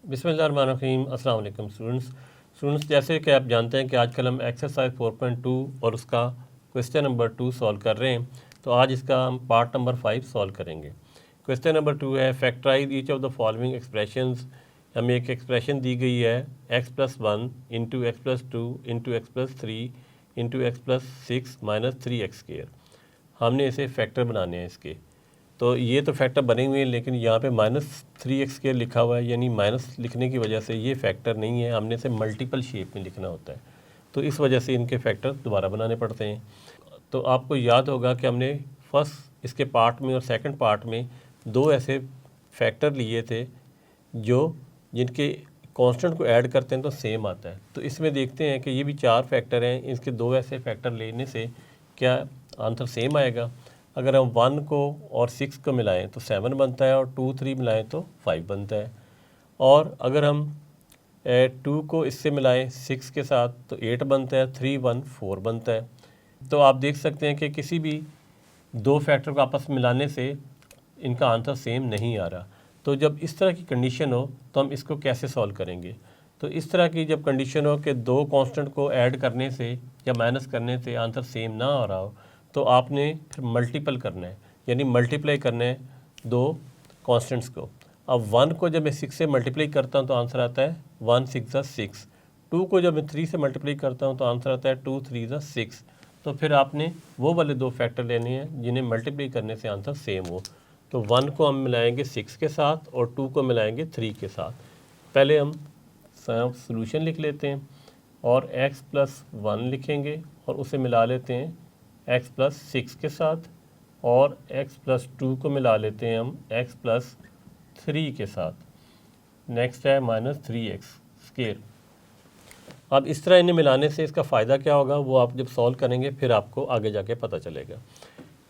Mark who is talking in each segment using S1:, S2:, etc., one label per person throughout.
S1: बिस्मिल्लाहिर्रहमानिर्रहीम। अस्सलाम वालेकुम स्टूडेंट्स, जैसे कि आप जानते हैं कि आजकल हम एक्सरसाइज 4.2 और उसका क्वेश्चन नंबर 2 सॉल्व कर रहे हैं। तो आज इसका हम पार्ट नंबर 5 सॉल्व करेंगे। क्वेश्चन नंबर 2 है factorise each of the following expressions. हमें एक एक्सप्रेशन दी गई है x+1 into x+2 into x+3 into x+6 minus 3x²। हमने इसे फैक्टर बनाने हैं इसके। तो ये तो फैक्टर बने हुए हैं, लेकिन यहाँ पे -3x² लिखा हुआ है, यानी माइनस लिखने की वजह से ये फैक्टर नहीं है, हमने इसे मल्टीपल शेप में लिखना होता है। तो इस वजह से इनके फैक्टर दोबारा बनाने पड़ते हैं। तो आपको याद होगा कि हमने फर्स्ट इसके पार्ट में और सेकंड पार्ट में दो ऐसे फैक्टर लिए थे जो जिनके कांस्टेंट को ऐड करते हैं तो सेम आता है। तो इसमें देखते हैं कि ये भी 4 फैक्टर हैं, इसके दो ऐसे फैक्टर लेने से क्या आंसर सेम आएगा। अगर हम 1 को और 6 को मिलाएं तो 7 बनता है, और 2 3 मिलाएं तो 5 बनता है। और अगर हम 2 को इससे मिलाएं 6 के साथ तो 8 बनता है, 3 1 4 बनता है। तो आप देख सकते हैं कि किसी भी दो फैक्टर को आपस में मिलाने से इनका आंसर सेम नहीं आ रहा। तो जब इस तरह की कंडीशन हो तो हम इसको कैसे सॉल्व करेंगे। तो इस तरह की जब कंडीशन हो कि दो कांस्टेंट को ऐड करने से या माइनस करने से आंसर सेम ना आ रहा हो, तो आपने फिर मल्टीपल करना है, यानी मल्टीप्लाई करना है दो कांस्टेंट्स को। अब 1 को जब मैं 6 से मल्टीप्लाई करता हूँ तो आंसर आता है 1 6 6। 2 को जब मैं 3 से मल्टीप्लाई करता हूँ तो आंसर आता है 2 3 6। तो फिर आपने वो वाले दो फैक्टर लेने हैं जिन्हें मल्टीप्लाई करने से आंसर सेम हो। तो 1 को हम मिलाएंगे 6 के साथ और 2 को मिलाएंगे 3 के साथ। पहले हम सॉल्यूशन लिख लेते हैं और x+1 लिखेंगे और उसे मिला लेते हैं x+6 के साथ, और x+2 को मिला लेते हैं हम x+3 के साथ। नेक्स्ट है -3x²। अब इस तरह इन्हें मिलाने से इसका फ़ायदा क्या होगा वो आप जब सॉल्व करेंगे फिर आपको आगे जाके पता चलेगा।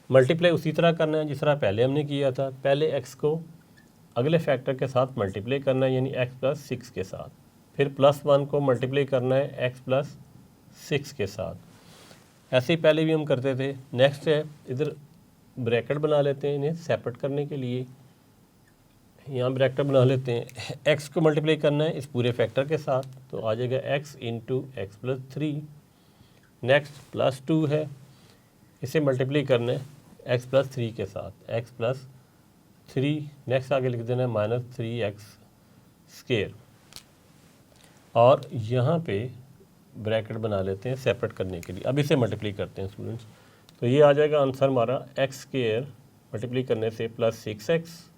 S1: मल्टीप्लाई उसी तरह करना है जिस तरह पहले हमने किया था। पहले x को अगले फैक्टर के साथ मल्टीप्लाई करना है, यानी x+6 के साथ। फिर +1 को मल्टीप्लाई करना है x+6 के साथ। ऐसे ही पहले भी हम करते थे। नेक्स्ट है इधर ब्रैकेट बना लेते हैं इन्हें सेपरेट करने के लिए। यहाँ ब्रैकेट बना लेते हैं। x को मल्टीप्लाई करना है इस पूरे फैक्टर के साथ, तो आ जाएगा x इंटू x+3। नेक्स्ट +2 है, इसे मल्टीप्लाई करना है x+3 के साथ, x+3। नेक्स्ट आगे लिख देना है -3x²। और यहाँ पे ब्रैकेट बना लेते हैं सेपरेट करने के लिए। अब इसे मल्टीप्लाई करते हैं स्टूडेंट्स, तो ये आ जाएगा आंसर हमारा x² मल्टीप्लाई करने से +6x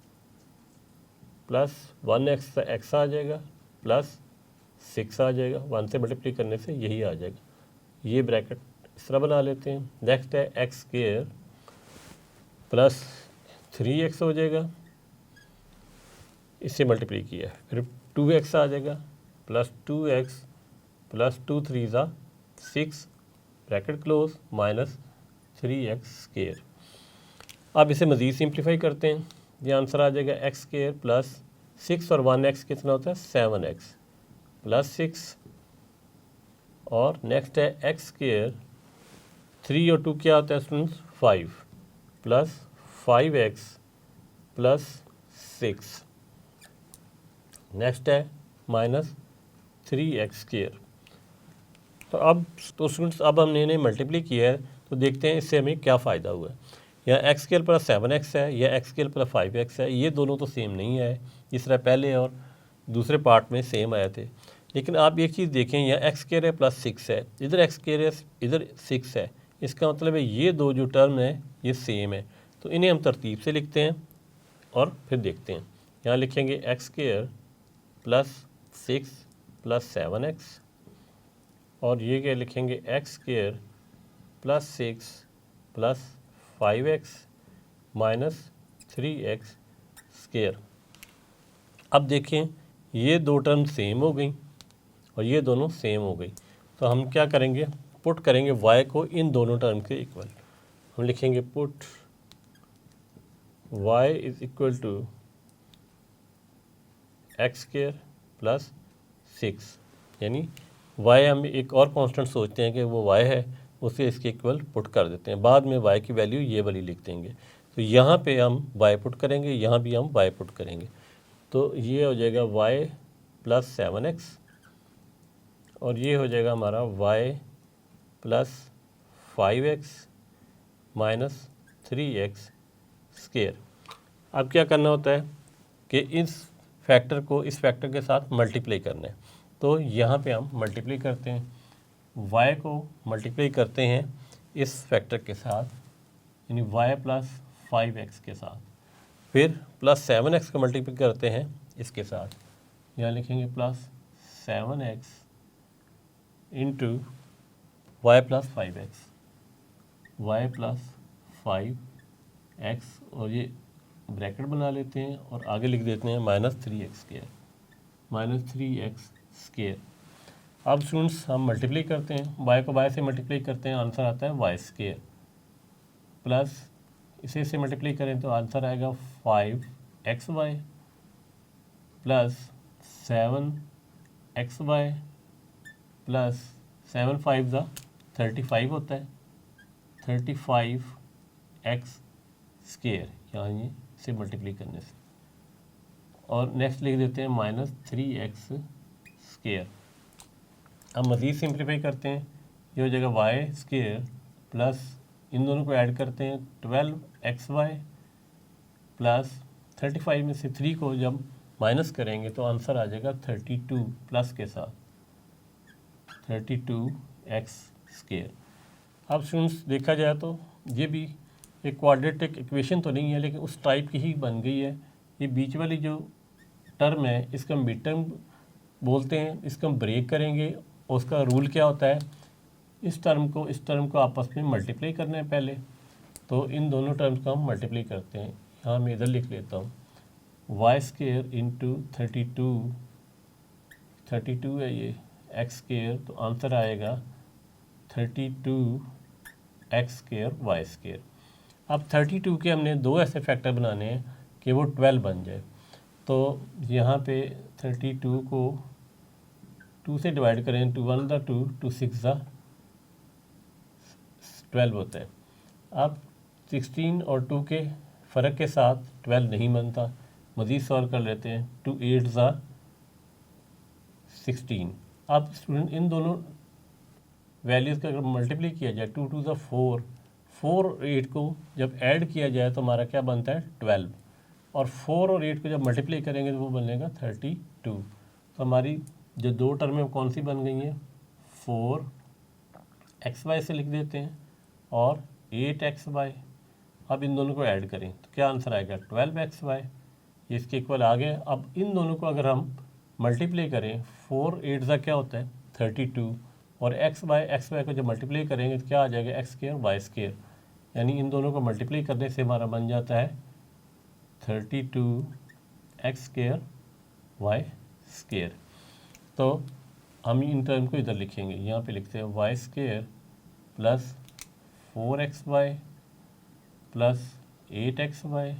S1: +1x x आ जाएगा +6 आ जाएगा। 1 से मल्टीप्लाई करने से यही आ जाएगा। ये ब्रैकेट इस तरह बना लेते हैं। नेक्स्ट है x² +3x हो जाएगा, इससे मल्टीप्लाई किया। फिर 2x आ जाएगा +2x +2 3 6 ब्रैकेट क्लोज -3x²। अब इसे मज़ीद सिंप्लीफाई करते हैं। ये आंसर आ जाएगा x² +6 और 1x कितना होता है 7x +6। और नेक्स्ट है x², 3 और 2 क्या होता है स्टूडेंट्स 5 +5x +6। नेक्स्ट है -3x²। तो स्टूडेंट्स अब हमने इन्हें मल्टीप्लाई किया है, तो देखते हैं इससे हमें क्या फ़ायदा हुआ है। यहाँ x² +7x है या x² +5x है, ये दोनों तो सेम नहीं है जिस तरह पहले और दूसरे पार्ट में सेम आए थे। लेकिन आप एक चीज़ देखें, यहाँ x² है +6 है, इधर x² है इधर 6 है। इसका मतलब है ये दो जो टर्म है ये सेम है। तो इन्हें हम तरतीब से लिखते हैं और फिर देखते हैं। यहाँ लिखेंगे x² +6 +7x, और ये क्या लिखेंगे x² +6 +5x -3x²। अब देखें ये दो टर्म सेम हो गई और ये दोनों सेम हो गई। तो हम क्या करेंगे, पुट करेंगे y को इन दोनों टर्म के इक्वल। हम लिखेंगे पुट y = x² +6, यानी y हम एक और कांस्टेंट सोचते हैं कि वो y है, उसे इसके इक्वल पुट कर देते हैं। बाद में y की वैल्यू ये वाली लिख देंगे। तो यहाँ पे हम y पुट करेंगे, यहाँ भी हम y पुट करेंगे। तो ये हो जाएगा y प्लस 7x और ये हो जाएगा हमारा y plus 5x minus 3x square. अब क्या करना होता है कि इस फैक्टर को इस फैक्टर के साथ मल्टीप्लाई करना है। तो यहाँ पे हम मल्टीप्लाई करते हैं, y को मल्टीप्लाई करते हैं इस फैक्टर के साथ, यानी y प्लस 5x के साथ, फिर प्लस 7x को मल्टीप्लाई करते हैं इसके साथ, यहाँ लिखेंगे plus 7x into y plus 5x, y plus 5x और ये ब्रैकेट बना लेते हैं और आगे लिख देते हैं माइनस 3x स्क्वायर। अब स्टूडेंट्स हम मल्टीप्लाई करते हैं, y को y से मल्टीप्लाई करते हैं, आंसर आता है y स्क्वायर, प्लस इसे से मल्टीप्लाई करें तो आंसर आएगा 5xy प्लस 7xy प्लस 7 5 35 होता है, 35x स्क्वायर, यहाँ ये से मल्टीप्लाई करने से, और नेक्स्ट लिख देते हैं माइनस 3x स्क्वायर। अब मज़ीद सिंप्लीफाई करते हैं, ये हो जाएगा y स्क्वायर प्लस इन दोनों को ऐड करते हैं 12xy प्लस 35 में से 3 को जब माइनस करेंगे तो आंसर आ जाएगा 32 प्लस के साथ 32x स्क्वायर। अब स्टूडेंट्स देखा जाए तो ये भी एक क्वाड्रेटिक इक्वेशन तो नहीं है, लेकिन उस टाइप की ही बन गई है। ये बीच वाली जो टर्म है इसका हम मिड टर्म बोलते हैं, इसका हम ब्रेक करेंगे। उसका रूल क्या होता है, इस टर्म को आपस में मल्टीप्लाई करना है पहले, तो इन दोनों टर्म्स को हम मल्टीप्लाई करते हैं। यहाँ मैं इधर लिख लेता हूँ y स्क्वायर इंटू 32 है ये x स्क्वायर, तो आंसर आएगा 32x स्क्वायर y स्क्वायर। अब 32 के हमने दो ऐसे फैक्टर बनाने हैं कि वो 12 बन जाए, तो यहाँ पे 32 को 2 से डिवाइड करें, 2 1 ज़ा 2, 2 6 ज़ा 12 होता है। अब 16 और 2 के फ़र्क के साथ 12 नहीं बनता, मज़ीद सॉल्व कर लेते हैं, 2 8 ज़ा 16। अब स्टूडेंट इन दोनों वैल्यूज़ का अगर मल्टीप्लाई किया जाए, 2 2 ज़ा 4, 4 और 8 को जब ऐड किया जाए तो हमारा क्या बनता है 12, और 4 और 8 को जब मल्टीप्लाई करेंगे तो वो बनेगा 32। तो हमारी जो दो टर्में कौन सी बन गई हैं, 4xy से लिख देते हैं और 8xy। अब इन दोनों को ऐड करें तो क्या आंसर आएगा 12xy, ये इसके इक्वल आ गया। अब इन दोनों को अगर हम मल्टीप्लाई करें, 4 8 ज़ा क्या होता है 32, और xy को जब मल्टीप्लाई करेंगे तो क्या आ जाएगा x स्क्वायर y स्क्वायर, यानी इन दोनों को मल्टीप्लाई करने से हमारा बन जाता है 32x स्क्वायर y स्क्वायर। तो हम इन टर्म को इधर लिखेंगे, यहाँ पे लिखते हैं y square plus 4xy plus 8xy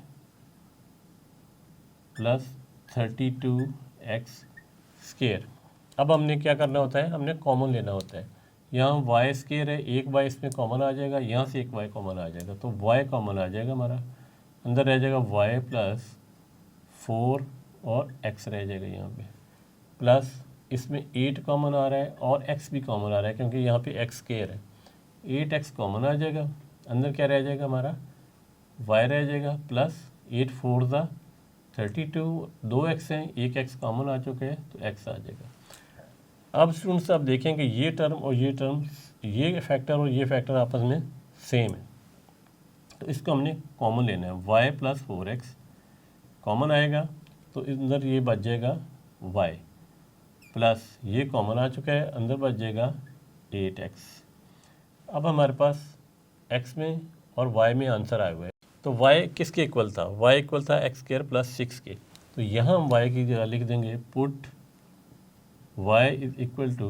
S1: plus 32x square. अब हमने क्या करना होता है, हमने कॉमन लेना होता है। यहाँ y स्क्वायर है, एक y इसमें कॉमन आ जाएगा, यहाँ से एक y कॉमन आ जाएगा, तो y कॉमन आ जाएगा हमारा, अंदर रह जाएगा y प्लस 4 और x रह जाएगा यहाँ पे, प्लस इसमें 8 कॉमन आ रहा है और x भी कॉमन आ रहा है क्योंकि यहाँ पे x स्क्वायर है, 8x कॉमन आ जाएगा, अंदर क्या रह जाएगा हमारा y रह जाएगा, प्लस 8 4 ज़ा 32, 2x हैं, एक x कॉमन आ चुके हैं तो x आ जाएगा। अब स्टूडेंट्स आप देखें कि ये टर्म और ये टर्म, ये फैक्टर और ये फैक्टर आपस में सेम है, तो इसको हमने कॉमन लेना है। y प्लस 4x कॉमन आएगा तो अंदर ये बच जाएगा y, प्लस ये कॉमन आ चुका है, अंदर बच जाएगा 8x। अब हमारे पास x में और y में आंसर आया हुआ है, तो y किसके इक्वल था, y इक्वल था x स्क्वायर प्लस 6 के, तो यहाँ हम y की जगह लिख देंगे put y is equal to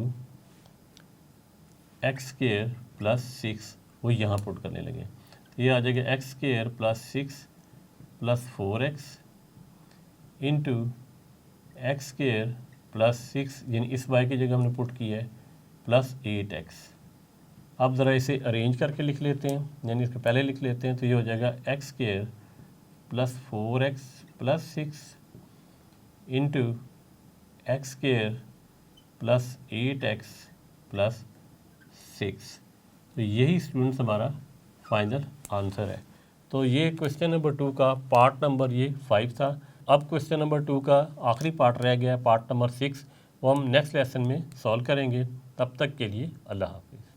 S1: x square plus 6, वो यहाँ पुट करने लगे, तो ये आ जाएगा x square plus 6 plus 4x into x square plus 6, यानी इस y की जगह हमने पुट की है प्लस 8x। अब ज़रा इसे अरेंज करके लिख लेते हैं, यानी इसके पहले लिख लेते हैं, तो ये हो जाएगा x square plus 4x plus 6 into x square plus 8x plus 6। तो यही स्टूडेंट्स हमारा फाइनल आंसर है। तो ये क्वेश्चन नंबर 2 का पार्ट नंबर ये 5 था। अब क्वेश्चन नंबर 2 का आखिरी पार्ट रह गया, पार्ट नंबर 6, वो हम नेक्स्ट लेसन में सॉल्व करेंगे। तब तक के लिए अल्लाह हाफिज़।